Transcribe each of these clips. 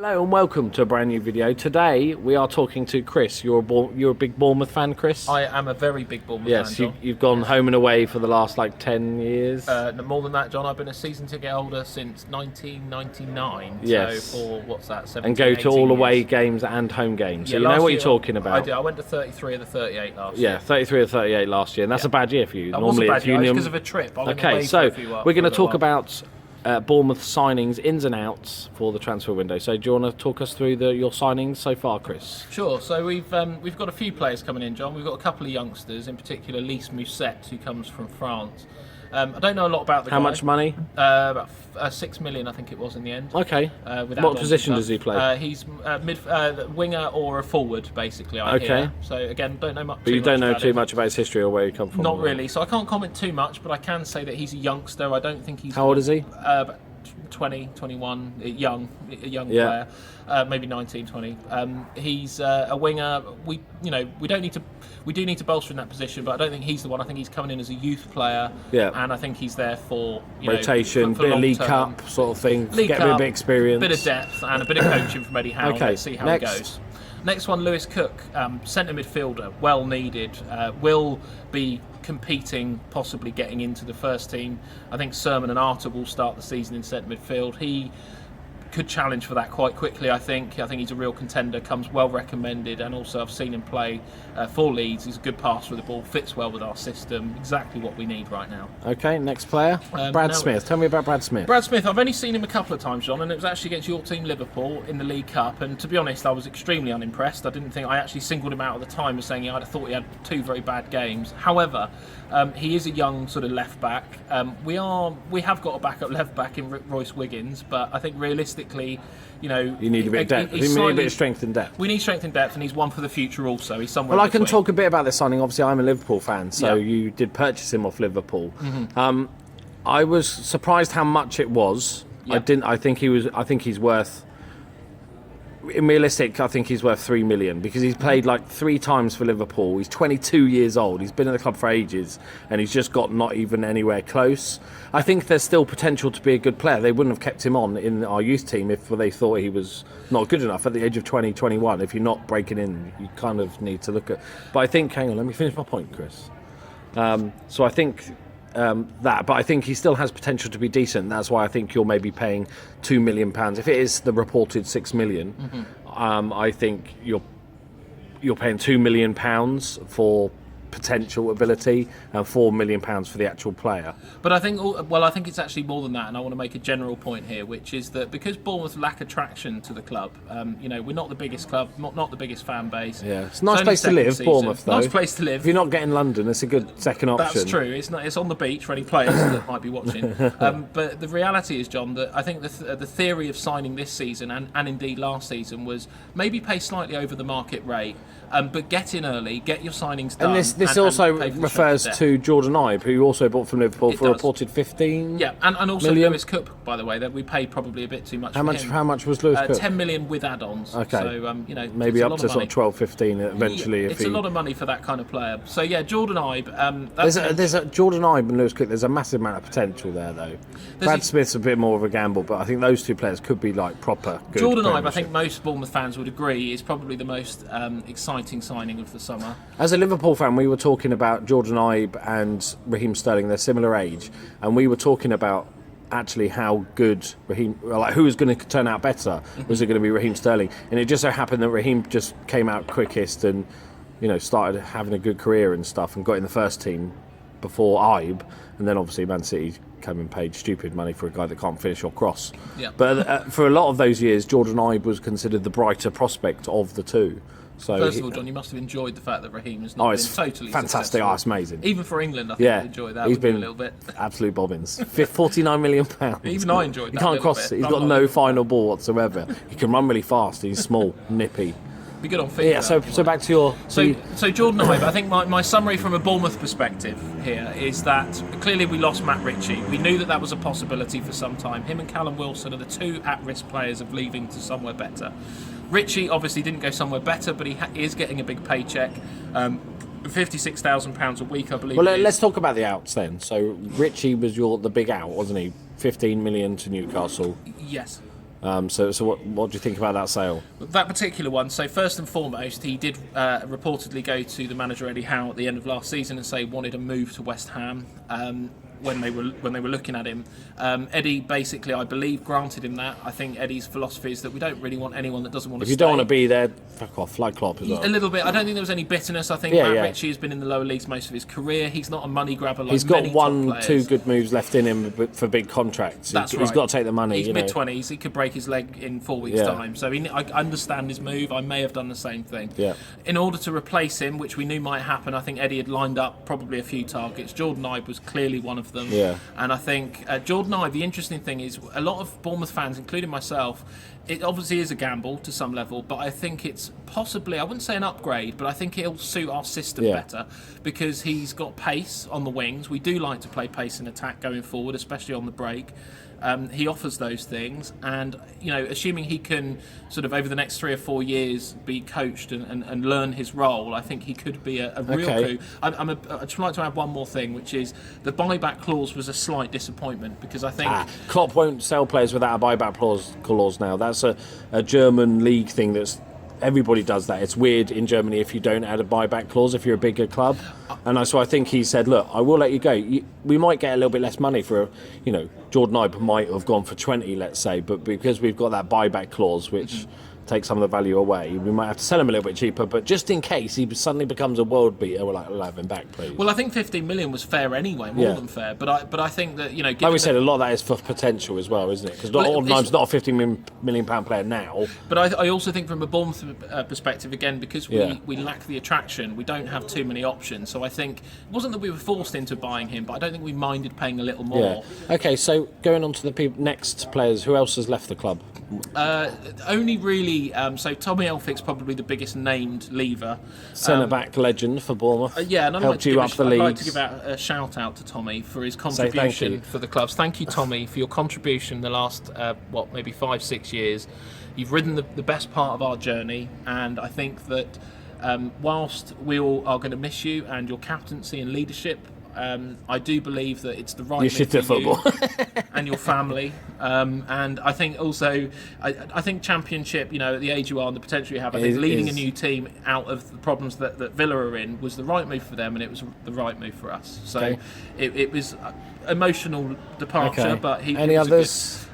Hello and welcome to a brand new video. Today we are talking to Chris. You're a big Bournemouth fan, Chris? I am a very big Bournemouth fan, Yes, John. you've gone home and away for the last 10 years. More than that, John. I've been a season ticket holder since 1999. Yes. So for, what's that, 17, and go to 18 all away years. games and home games. So Yeah, you know last what year you're talking about. I did. I went to 33 of the 38 last year. Yeah, 33 or 38 last year, and that's a bad year for you. That was a bad year. Union... because of a trip. I went Okay, away so for a few, we're going to for a talk while. about Bournemouth signings, ins and outs for the transfer window. So do you want to talk us through your signings so far, Chris? Sure. So we've got a few players coming in, John. We've got a couple of youngsters, in particular Lys Mousset, who comes from France. I don't know a lot about the guy. How much money? About 6 million, I think it was in the end. Okay. With What position does he play? He's winger or a forward, basically. I Okay. hear. So again, don't know much. But you don't know about too him. much about his history or where he come from? Not really. So I can't comment too much, but I can say that he's a youngster. I don't think he's. How old is he? About 20, 21, a young Yeah. player, maybe 19, 20. He's a winger. We do need to bolster in that position, but I don't think he's the one. I think he's coming in as a youth player, Yeah. and I think he's there for rotation, for bit of League long-term. Cup sort of thing, League get a Cup, bit of experience, bit of depth, and a bit of coaching from Eddie Howe. Okay, Let's see how next. it goes. Next one, Lewis Cook, centre midfielder, well needed, will be competing, possibly getting into the first team. I think Sermon and Arter will start the season in centre midfield. He could challenge for that quite quickly, I think. I think he's a real contender, comes well recommended, and also I've seen him play for Leeds. He's a good passer of the ball, fits well with our system, exactly what we need right now. Okay, next player, Brad Smith. Tell me about Brad Smith. Brad Smith, I've only seen him a couple of times, John, and it was actually against your team, Liverpool, in the League Cup. And to be honest, I was extremely unimpressed. I actually singled him out at the time as saying I thought he had two very bad games. However, he is a young sort of left back. We have got a backup left back in Royce Wiggins, but I think realistically, you need a bit of depth. You need a bit of strength and depth. We need strength and depth, and he's one for the future also. He's somewhere. Well, I can between. talk a bit about this signing. Obviously, I'm a Liverpool fan, so Yeah. you did purchase him off Liverpool. I was surprised how much it was. Yeah. I think he's worth. In realistic, I think he's worth 3 million because he's played 3 times for Liverpool. He's 22 years old. He's been in the club for ages, and he's just got not even anywhere close. I think there's still potential to be a good player. They wouldn't have kept him on in our youth team if they thought he was not good enough at the age of 20, 21. If you're not breaking in, you kind of need to look at. But I think, hang on, let me finish my point, Chris. So I think. But I think he still has potential to be decent. That's why I think you're maybe paying £2 million. If it is the reported 6 million, I think you're paying £2 million for potential ability and £4 million for the actual player. But I think it's actually more than that, and I want to make a general point here, which is that because Bournemouth lack attraction to the club, we're not the biggest club, not the biggest fan base. Yeah, it's a nice place to live, Bournemouth. Though. Nice place to live. If you're not getting London, it's a good second option. That's true. It's on the beach for any players that might be watching. But the reality is, John, that I think the theory of signing this season and indeed last season was maybe pay slightly over the market rate, but get in early, get your signings done. And this also refers to Jordan Ibe, who you also bought from Liverpool for a reported 15. Yeah, and also million. Lewis Cook, by the way, that we paid probably a bit too much. How much was Lewis Cook? 10 million with add-ons. Okay. So maybe it's up to sort of 12, 15 eventually. Yeah, it's a lot of money for that kind of player. So yeah, Jordan Ibe. There's a Jordan Ibe and Lewis Cook. There's a massive amount of potential there, though. Brad Smith's a bit more of a gamble, but I think those two players could be proper good. Jordan Ibe, I think most Bournemouth fans would agree, is probably the most exciting signing of the summer. As a Liverpool fan, we were talking about Jordan Ibe and Raheem Sterling. They're similar age, and we were talking about actually how good Raheem, who was going to turn out better. Was it going to be Raheem Sterling? And it just so happened that Raheem just came out quickest and started having a good career and stuff, and got in the first team before Ibe, and then obviously Man City came and paid stupid money for a guy that can't finish or cross. Yeah. But for a lot of those years, Jordan Ibe was considered the brighter prospect of the two. So First of all, John, you must have enjoyed the fact that Raheem has not been totally fantastic. successful. Oh, it's amazing. Even for England, I think you enjoy that. He's been a little bit. Absolute bobbins. £49 million. Even I enjoyed that. He can't cross bit. it. He's got no final ball whatsoever. He can run really fast. He's small, nippy. Be good on FIFA. Yeah. So back to your. So Jordan Ibe, I think my summary from a Bournemouth perspective here is that clearly we lost Matt Ritchie. We knew that was a possibility for some time. Him and Callum Wilson are the two at-risk players of leaving to somewhere better. Ritchie obviously didn't go somewhere better, but he is getting a big paycheck. £56,000 a week, I believe. Well, let's talk about the outs then. So Ritchie was the big out, wasn't he? 15 million to Newcastle. Yes. So what do you think about that sale? That particular one, so first and foremost, he did reportedly go to the manager Eddie Howe at the end of last season and say wanted a move to West Ham. When they were looking at him, Eddie basically, I believe, granted him that. I think Eddie's philosophy is that we don't really want anyone that doesn't want to. If you don't want to be there, fuck off, like Klopp as well. A little bit. I don't think there was any bitterness. I think Matt Ritchie has been in the lower leagues most of his career. He's not a money grabber like he's got many one, top players. 2 good moves left in him for big contracts. That's He's got to take the money. He's mid-20s. He could break his leg in 4 weeks' time. So I understand his move. I may have done the same thing. Yeah. In order to replace him, which we knew might happen, I think Eddie had lined up probably a few targets. Jordan Ibe was clearly one of them. Yeah. And I think Jordan Ibe, the interesting thing is a lot of Bournemouth fans, including myself, it obviously is a gamble to some level, but I think it's possibly, I wouldn't say an upgrade, but I think it'll suit our system better because he's got pace on the wings. We do like to play pace and attack going forward, especially on the break. He offers those things, and assuming he can sort of over the next 3 or 4 years be coached and learn his role, I think he could be a real coup. I'd just like to add one more thing, which is the buyback clause was a slight disappointment because I think Klopp won't sell players without a buyback clause now. That's a German league thing that's. Everybody does that. It's weird in Germany if you don't add a buyback clause if you're a bigger club. And so I think he said, look, I will let you go. We might get a little bit less money for, Jordan Ibe might have gone for 20, let's say, but because we've got that buyback clause, which takes some of the value away, we might have to sell him a little bit cheaper. But just in case he suddenly becomes a world beater, we're like, we'll have him back, please. Well, I think 15 million was fair anyway, more than fair. But I think that, like we said, a lot of that is for potential as well, isn't it? Because Ordenheim's not a 15 million pound player now. But I also think from a Bournemouth perspective, again, because we lack the attraction, we don't have too many options. So I think it wasn't that we were forced into buying him, but I don't think we minded paying a little more. Yeah. Okay, so going on to the next players, who else has left the club? Only really, so Tommy Elphick's probably the biggest named leaver. Centre-back legend for Bournemouth. And I'd helped you up the leagues. I'd like to give out a shout out to Tommy for his contribution for the clubs. Thank you, Tommy, for your contribution the last, maybe 5-6 years. You've ridden the best part of our journey, and I think that whilst we all are going to miss you and your captaincy and leadership, I do believe that it's the right move for you and your family. And I think also, I think Championship, at the age you are and the potential you have, I think leading a new team out of the problems that Villa are in was the right move for them, and it was the right move for us. So it was emotional departure, but Any others?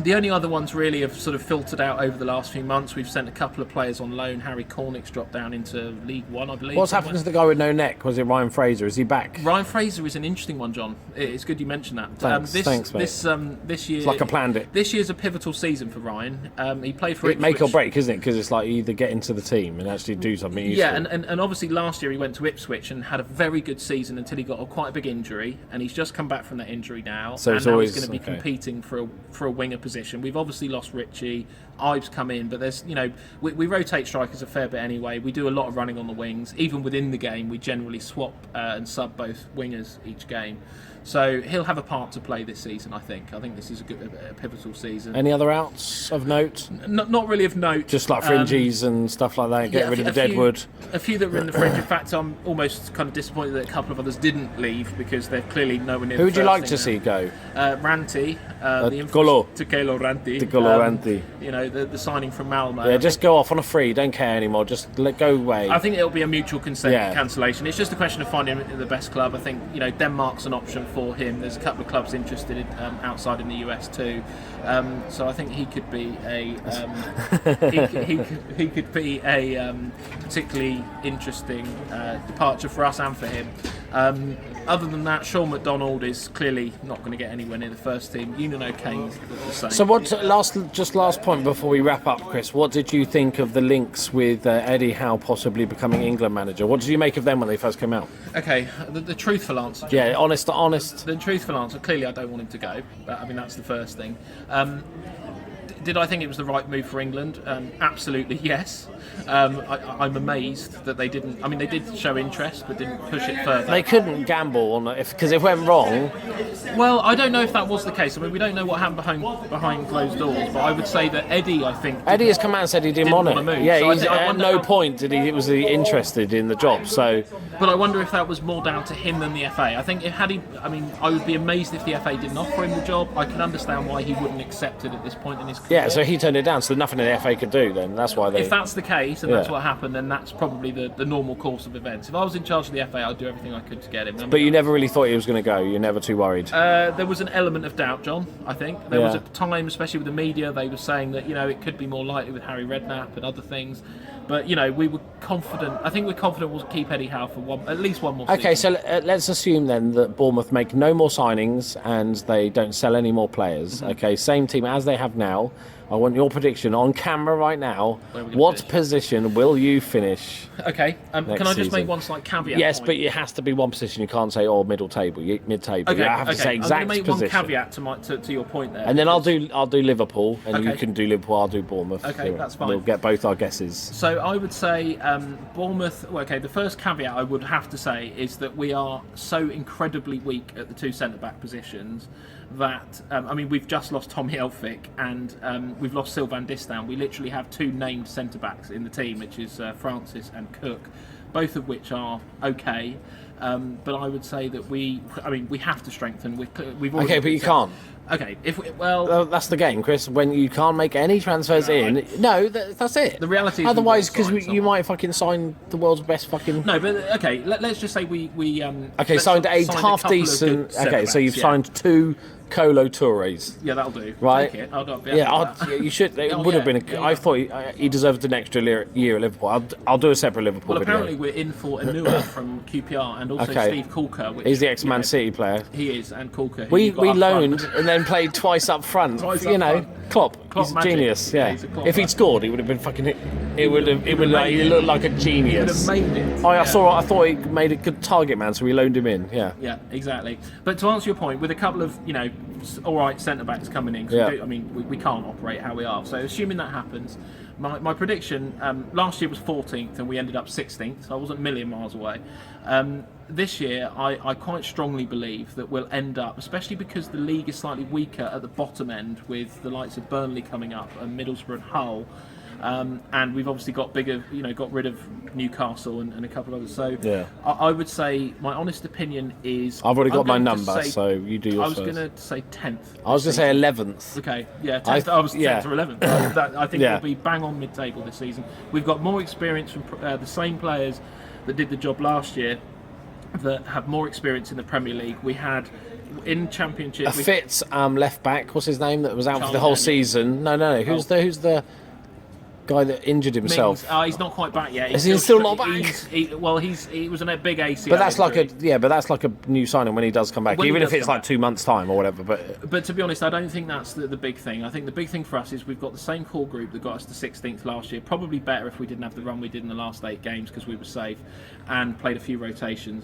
The only other ones really have sort of filtered out over the last few months. We've sent a couple of players on loan. Harry Cornick's dropped down into League One, I believe. What's happened to the guy with no neck? Was it Ryan Fraser? Is he back? Ryan Fraser is an interesting one, John. It's good you mentioned that. Thanks, mate. This year, it's like I planned it. This year's a pivotal season for Ryan. He played for Ipswich. Make or break, isn't it? Because it's like you either get into the team and actually do something useful. Yeah, and obviously last year he went to Ipswich and had a very good season until he got quite a big injury, and he's just come back from that injury now. So and now he's going to be competing for a winger position. We've obviously lost Ritchie. Ibe's come in, but there's we rotate strikers a fair bit anyway. We do a lot of running on the wings. Even within the game, we generally swap and sub both wingers each game. So he'll have a part to play this season, I think. I think this is a pivotal season. Any other outs of note? Not really of note. Just like fringes and stuff like that, get rid of the deadwood. A few that were in the fringe. In fact, I'm almost kind of disappointed that a couple of others didn't leave because they're clearly nowhere near. Who would you like to see go? Ranty, the Golo Ranty. The signing from Malmo. Yeah, just go off on a free. Don't care anymore. Just let go away. I think it'll be a mutual consent cancellation. It's just a question of finding the best club. I think Denmark's an option for him. There's a couple of clubs interested in, outside in the US too. So I think he could be a he could be a particularly interesting departure for us and for him. Other than that, Sean McDonald is clearly not going to get anywhere near the first team. Nuno Kane's the same. So last point before we wrap up, Chris, what did you think of the links with Eddie Howe possibly becoming England manager? What did you make of them when they first came out? Okay, the truthful answer. Yeah, honest. The truthful answer, clearly I don't want him to go. I mean, that's the first thing. Did I think it was the right move for England? Absolutely, yes. I'm amazed that they didn't. I mean, they did show interest, but didn't push it further. They couldn't gamble on it because if it went wrong. Well, I don't know if that was the case. I mean, we don't know what happened behind closed doors, but I would say that Eddie, I think, Eddie has come out and said he didn't want it. Move. Yeah, so he's, at no point was he interested in the job. So, but I wonder if that was more down to him than the FA. I think I would be amazed if the FA didn't offer him the job. I can understand why he wouldn't accept it at this point in his career. Yeah, so he turned it down. So nothing the FA could do. Then that's why they. If that's the case and that's what happened, then that's probably the normal course of events. If I was in charge of the FA, I'd do everything I could to get him. But you never really thought he was going to go. You're never too worried. There was an element of doubt, John. I think there was a time, especially with the media, they were saying that it could be more likely with Harry Redknapp and other things. But we were confident. I think we're confident we'll keep Eddie Howe for at least one more season. Okay, so let's assume then that Bournemouth make no more signings and they don't sell any more players. Mm-hmm. Okay, same team as they have now. I want your prediction on camera right now. What position will you finish? Okay, can I just make one slight caveat? Yes, but it has to be one position. You can't say middle table, mid-table. Okay, you have to say exact position. I'm going to make one caveat to your point there. And then I'll do Liverpool, and you can do Liverpool. I'll do Bournemouth. Okay, that's fine. We'll get both our guesses. So I would say Bournemouth. Well, okay, the first caveat I would have to say is that we are so incredibly weak at the two centre-back positions that we've just lost Tommy Elphick and we've lost Sylvain Distin. We literally have two named centre-backs in the team, which is Francis and Cook, both of which are okay. But I would say that we have to strengthen. We've already okay, but you can't. Okay, that's the game, Chris. When you can't make any transfers that's it. The reality is, otherwise, because you might fucking sign the world's best fucking. No, but okay, let's just say we signed a half decent. Okay, so you've signed two Colo Tourés. Yeah, that'll do. Right? Take it. You should. It would have been. I thought he deserved an extra year at Liverpool. I'll do a separate Liverpool video. Well, apparently we're in for Anua from QPR and also Steve Coulker. He's the ex-Man City player. He is, and Coulker. We loaned and then played twice up front. Klopp he's a genius. Yeah. If he'd scored, he would have been fucking. He looked like a genius. He would have made it. I thought he made a good target man, so we loaned him in. Yeah. Yeah, exactly. But to answer your point, with a couple of all right centre backs coming in, we can't operate how we are. So assuming that happens, my prediction last year was 14th and we ended up 16th. So I wasn't a million miles away. This year, I quite strongly believe that we'll end up, especially because the league is slightly weaker at the bottom end, with the likes of Burnley coming up and Middlesbrough and Hull. And we've obviously got got rid of Newcastle and a couple of others. So I would say my honest opinion is I've already got my number, so you do yours. I was going to say 10th. I was going to say 11th. Okay, yeah, 10th. I was 10th or 11th. I think we'll be bang on mid-table this season. We've got more experience from the same players that did the job last year, that have more experience in the Premier League. We had in Championship a fit left back. What's his name? That was out for the whole season. No. Who's the guy that injured himself? He's not quite back yet. Is he still not back? He was in a big ACL. But that's like a new signing when he does come back, even if it's like 2 months' time or whatever. But to be honest, I don't think that's the big thing. I think the big thing for us is we've got the same core group that got us to 16th last year. Probably better if we didn't have the run we did in the last 8 games because we were safe and played a few rotations.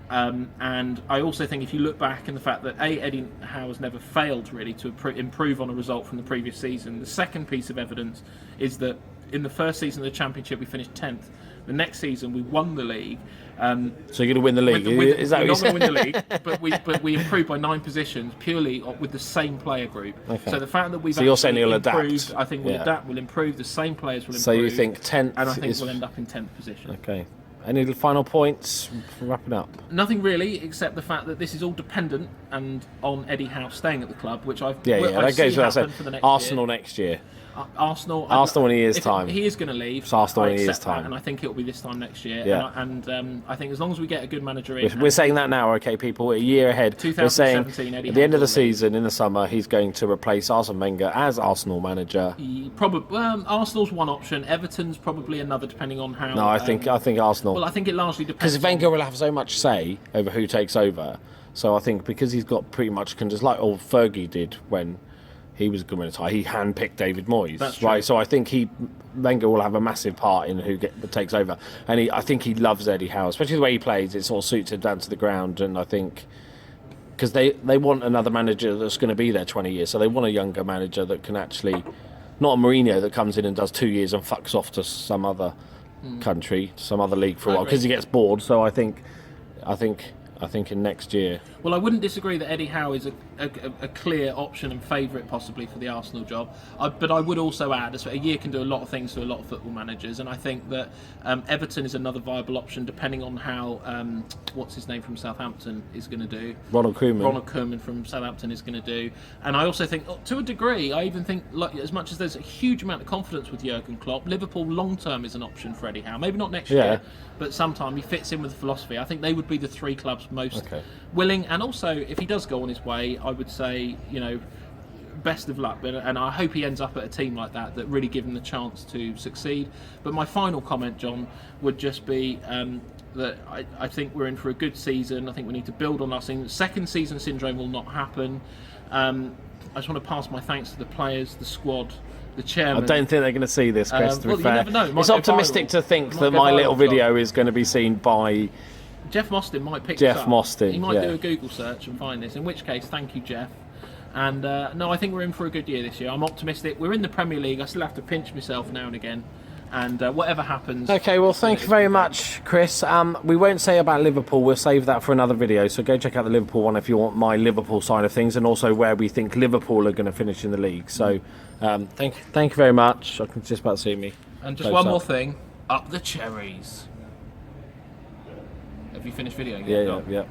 And I also think if you look back and the fact that Eddie Howe has never failed really to improve on a result from the previous season, the second piece of evidence is that in the first season of the Championship we finished 10th. The next season we won the league. So you're going to win the league? Is that we're not going to win the league, but we improved by 9 positions purely with the same player group. Okay. So the fact that we've you're saying he'll improved, adapt. I think we'll adapt. We'll improve. The same players will improve. So you think 10th? And I think we'll end up in 10th position. Okay. Any final points for wrapping up? Nothing really, except the fact that this is all dependent and on Eddie Howe staying at the club, which I that goes without saying. For the next Arsenal year. next year. Arsenal in a year's time. He is going to leave. It's Arsenal in a year's time. And I think it'll be this time next year. Yeah. And I think as long as we get a good manager in. We're saying that now, okay, people, a year ahead. 2017, Eddie at the end of the season, in the summer, he's going to replace Arsene Wenger as Arsenal manager. Probably. Arsenal's one option. Everton's probably another, depending on how. No, I think Arsenal. Well, I think it largely depends. Because Wenger will have so much say over who takes over. So I think because he's got pretty much just like old Fergie did when he was going to retire, he handpicked David Moyes. That's true. Right. So I think Wenger will have a massive part in who takes over, and I think he loves Eddie Howe, especially the way he plays. It sort of suits him down to the ground, and I think because they want another manager that's going to be there 20 years, so they want a younger manager that can actually not a Mourinho that comes in and does 2 years and fucks off to some other country, some other league for a while because he gets bored. So I think in next year. Well, I wouldn't disagree that Eddie Howe is a clear option and favourite possibly for the Arsenal job. But I would also add, a year can do a lot of things to a lot of football managers, and I think that Everton is another viable option depending on how what's his name from Southampton is going to do. Ronald Koeman from Southampton is going to do. And I also think, to a degree, I even think, like, as much as there's a huge amount of confidence with Jurgen Klopp, Liverpool long term is an option for Eddie Howe. Maybe not next year, but sometime he fits in with the philosophy. I think they would be the three clubs most willing. And also, if he does go on his way, I would say, best of luck. And I hope he ends up at a team like that really give him the chance to succeed. But my final comment, John, would just be that I think we're in for a good season. I think we need to build on our season. Second season syndrome will not happen. I just want to pass my thanks to the players, the squad, the chairman. I don't think they're going to see this, Chris, to be fair. You never know. It's optimistic to think that my little video is going to be seen by... Jeff Mostyn might pick Jeff this up. Mostyn, He might do a Google search and find this, in which case, thank you, Jeff. And no, I think we're in for a good year this year. I'm optimistic. We're in the Premier League. I still have to pinch myself now and again. And whatever happens... Okay, well, thank you very much, Chris. We won't say about Liverpool. We'll save that for another video. So go check out the Liverpool one if you want my Liverpool side of things, and also where we think Liverpool are going to finish in the league. So thank you very much. I can just about see me. And just one more thing. Up the cherries. Have you finished videoing? Yeah.